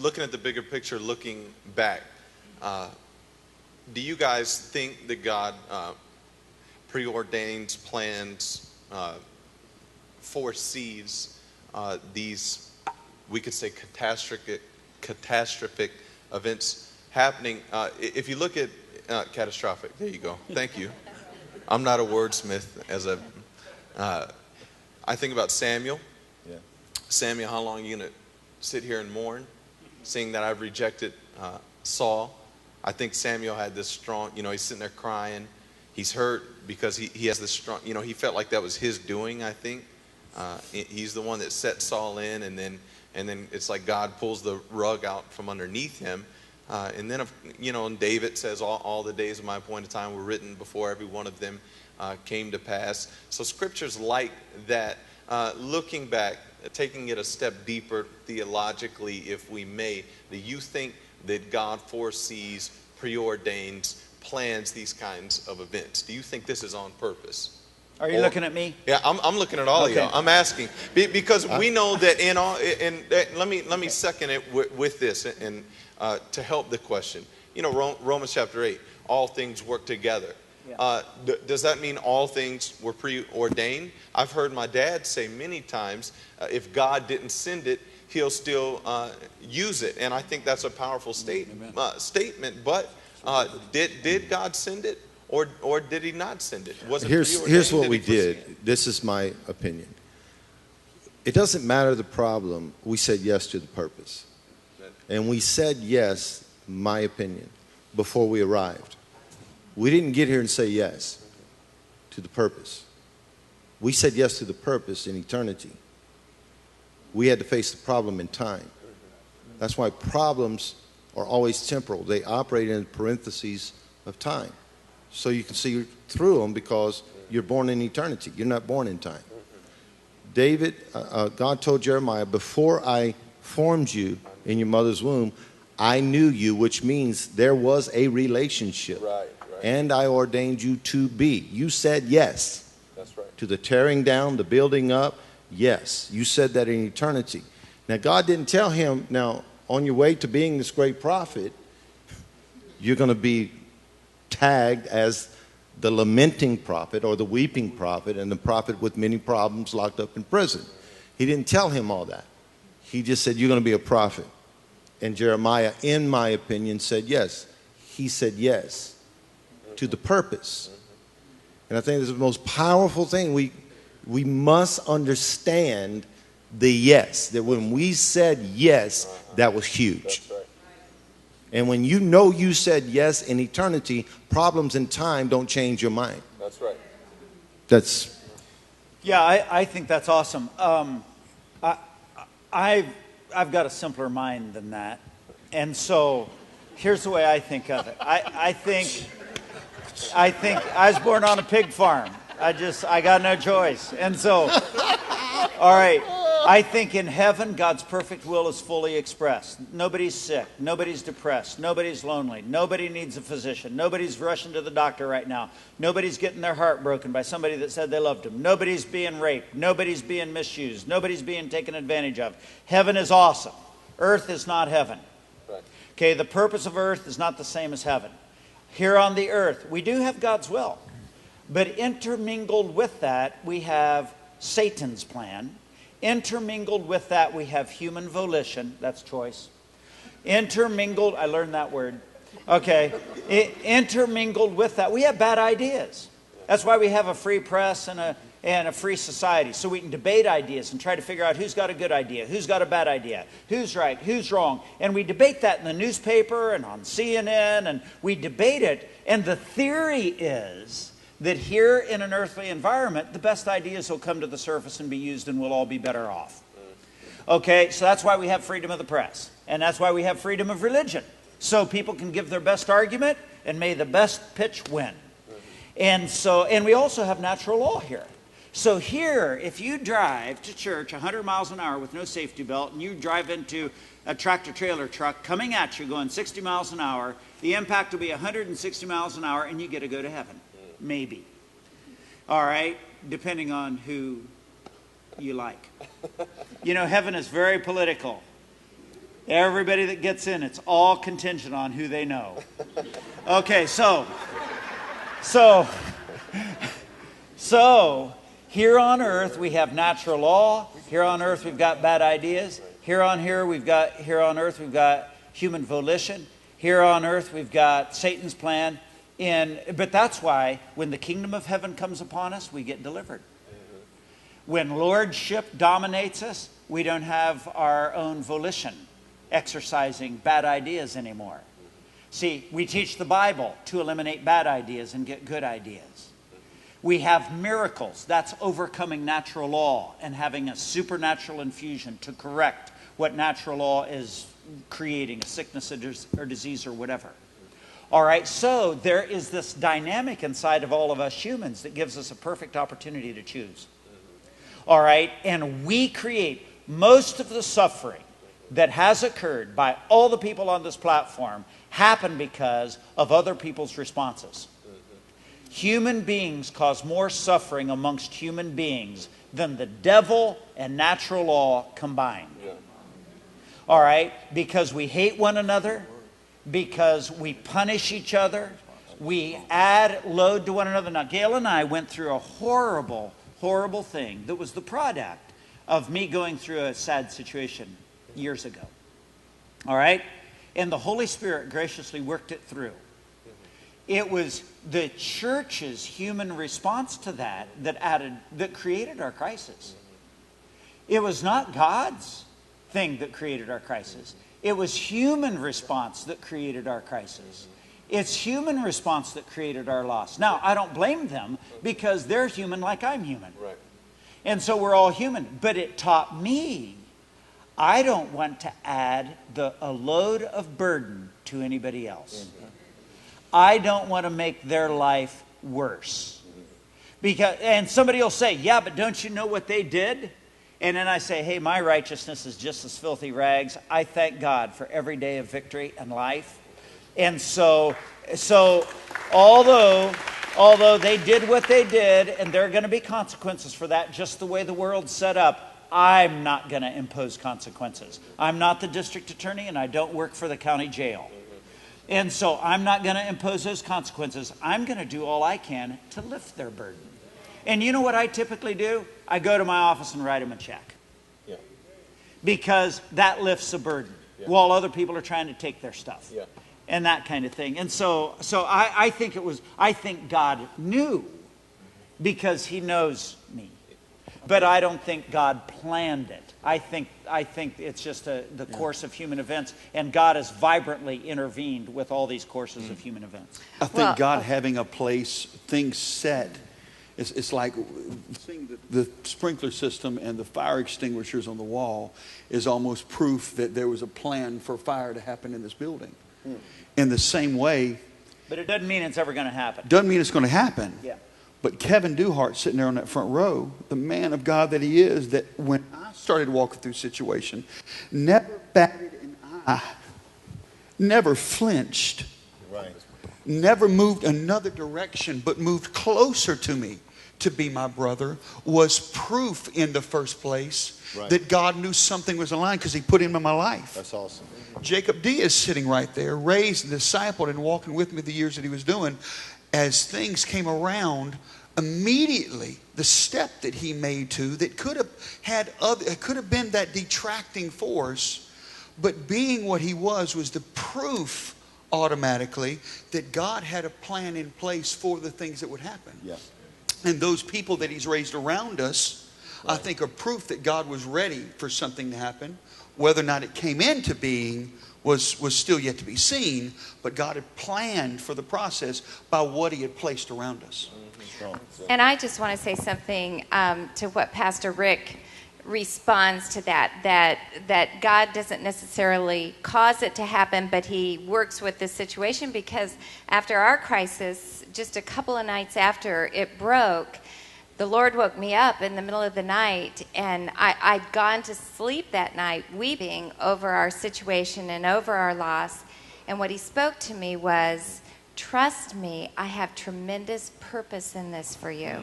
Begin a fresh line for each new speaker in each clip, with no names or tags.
looking at the bigger picture, looking back, do you guys think that God preordains, plans, foresees these, we could say, catastrophic events happening? If you look at catastrophic, there you go. Thank you. I'm not a wordsmith. I think about Samuel.
Yeah.
Samuel, how long are you going to sit here and mourn, seeing that I've rejected Saul? I think Samuel had this strong, he's sitting there crying. He's hurt because he has this strong, he felt like that was his doing, I think. He's the one that set Saul in, and then it's like God pulls the rug out from underneath him. And then, and David says, all the days of my appointed time were written before every one of them came to pass. So scriptures like that, looking back, taking it a step deeper theologically, if we may, do you think that God foresees, preordains, plans these kinds of events? Do you think this is on purpose?
Are you looking at me?
Yeah, I'm looking at all of y'all. I'm asking because we know that let me second it with this and to help the question. Romans chapter 8, all things work together.
Yeah.
Does that mean all things were preordained? I've heard my dad say many times, if God didn't send it, he'll still use it. And I think that's a powerful statement. But did God send it, or did he not send it? Was it
here's what we did. This is my opinion. It doesn't matter the problem. We said yes to the purpose. And we said yes, my opinion, before we arrived. We didn't get here and say yes to the purpose. We said yes to the purpose in eternity. We had to face the problem in time. That's why problems are always temporal. They operate in parentheses of time. So you can see through them because you're born in eternity. You're not born in time. God told Jeremiah, before I formed you in your mother's womb, I knew you, which means there was a relationship.
Right.
And I ordained you to be. You said yes.
That's right.
To the tearing down, the building up, yes. You said that in eternity. Now, God didn't tell him, now, on your way to being this great prophet, you're going to be tagged as the lamenting prophet or the weeping prophet and the prophet with many problems locked up in prison. He didn't tell him all that. He just said, you're going to be a prophet. And Jeremiah, in my opinion, said yes. He said yes to the purpose. And I think this is the most powerful thing. We must understand the yes. That when we said yes, that was huge.
That's right.
And when you know you said yes in eternity, problems in time don't change your mind.
That's right.
That's...
Yeah, I think that's awesome. I've got a simpler mind than that. And so here's the way I think of it. I think I was born on a pig farm. I got no choice. And so, all right, I think in heaven, God's perfect will is fully expressed. Nobody's sick. Nobody's depressed. Nobody's lonely. Nobody needs a physician. Nobody's rushing to the doctor right now. Nobody's getting their heart broken by somebody that said they loved them. Nobody's being raped. Nobody's being misused. Nobody's being taken advantage of. Heaven is awesome. Earth is not heaven.
Right.
Okay, the purpose of earth is not the same as heaven. Here on the earth, we do have God's will. But intermingled with that, we have Satan's plan. Intermingled with that, we have human volition. That's choice. Intermingled, I learned that word. Okay. Intermingled with that, we have bad ideas. That's why we have a free press and a free society. So we can debate ideas and try to figure out who's got a good idea, who's got a bad idea, who's right, who's wrong. And we debate that in the newspaper and on CNN, and we debate it. And the theory is that here in an earthly environment, the best ideas will come to the surface and be used, and we'll all be better off. Okay, so that's why we have freedom of the press. And that's why we have freedom of religion. So people can give their best argument, and may the best pitch win. And we also have natural law here. So here, if you drive to church 100 miles an hour with no safety belt, and you drive into a tractor-trailer truck coming at you going 60 miles an hour, the impact will be 160 miles an hour, and you get to go to heaven. Maybe. All right, depending on who you like. Heaven is very political. Everybody that gets in, it's all contingent on who they know. Okay, so here on earth we have natural law. Here on earth we've got bad ideas. Here on earth we've got human volition. Here on earth we've got Satan's plan. But that's why when the kingdom of heaven comes upon us, we get delivered. When lordship dominates us, we don't have our own volition exercising bad ideas anymore. See, we teach the Bible to eliminate bad ideas and get good ideas. We have miracles. That's overcoming natural law and having a supernatural infusion to correct what natural law is creating, a sickness or disease or whatever. All right, so there is this dynamic inside of all of us humans that gives us a perfect opportunity to choose. All right, and we create most of the suffering that has occurred by all the people on this platform happen because of other people's responses. Human beings cause more suffering amongst human beings than the devil and natural law combined. All right, because we hate one another, because we punish each other, we add load to one another. Now, Gayle and I went through a horrible thing that was the product of me going through a sad situation years ago. All right? And the Holy Spirit graciously worked it through. It was the church's human response to that that created our crisis. It was not God's thing that created our crisis. It was human response that created our crisis. It's human response that created our loss. Now, I don't blame them because they're human like I'm human.
Right.
And so we're all human. But it taught me I don't want to add a load of burden to anybody else. I don't want to make their life worse. And somebody will say, yeah, but don't you know what they did? And then I say, hey, my righteousness is just as filthy rags. I thank God for every day of victory and life. And so although they did what they did, and there are going to be consequences for that, just the way the world's set up, I'm not going to impose consequences. I'm not the district attorney, and I don't work for the county jail. And so I'm not going to impose those consequences. I'm going to do all I can to lift their burden. And you know what I typically do? I go to my office and write them a check.
Yeah.
Because that lifts a burden while other people are trying to take their stuff.
Yeah.
And that kind of thing. And so I think God knew because he knows me. But I don't think God planned it. I think it's just the course of human events, and God has vibrantly intervened with all these courses of human events.
I think God having a place, things set, it's like seeing the sprinkler system and the fire extinguishers on the wall is almost proof that there was a plan for fire to happen in this building. In the same way.
But it doesn't mean it's ever going to happen.
Doesn't mean it's going to happen.
Yeah.
But Kevin Duhart sitting there on that front row, the man of God that he is, that when I started walking through situation, never batted an eye, never flinched,
Right.
never moved another direction, but moved closer to me to be my brother, was proof in the first place that God knew something was aligned because he put him in my life.
That's awesome.
Jacob D is sitting right there, raised and discipled and walking with me the years that he was doing. As things came around, immediately the step that he made that could have been that detracting force, but being what he was the proof automatically that God had a plan in place for the things that would happen.
Yeah.
And those people that he's raised around us, I think, are proof that God was ready for something to happen. Whether or not it came into being was still yet to be seen, but God had planned for the process by what he had placed around us.
And I just want to say something to what Pastor Rick responds to that God doesn't necessarily cause it to happen, but he works with this situation, because after our crisis, just a couple of nights after it broke, the Lord woke me up in the middle of the night, and I'd gone to sleep that night weeping over our situation and over our loss. And what he spoke to me was, trust me, I have tremendous purpose in this for you.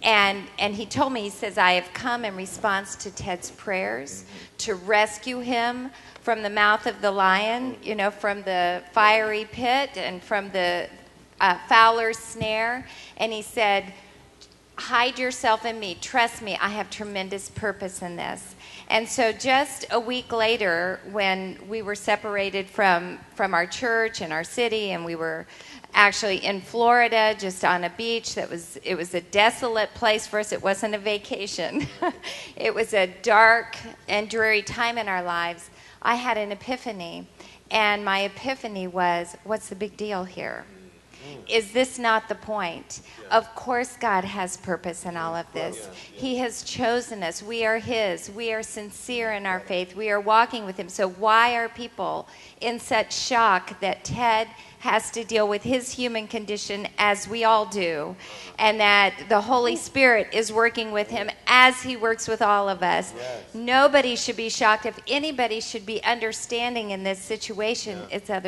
And he told me, he says, I have come in response to Ted's prayers to rescue him from the mouth of the lion, you know, from the fiery pit and from the fowler's snare. And he said, hide yourself in me. Trust me, I have tremendous purpose in this. And so just a week later, when we were separated from our church and our city, and we were actually in Florida, just on a beach it was a desolate place for us. It wasn't a vacation. It was a dark and dreary time in our lives. I had an epiphany, and my epiphany was, what's the big deal here? Is this not the point? Of course God has purpose in all of this. He has chosen us. We are His. We are sincere in our faith. We are walking with Him. So why are people in such shock that Ted has to deal with his human condition, as we all do, and that the Holy Spirit is working with him as He works with all of us? Nobody should be shocked. If anybody should be understanding in this situation, it's other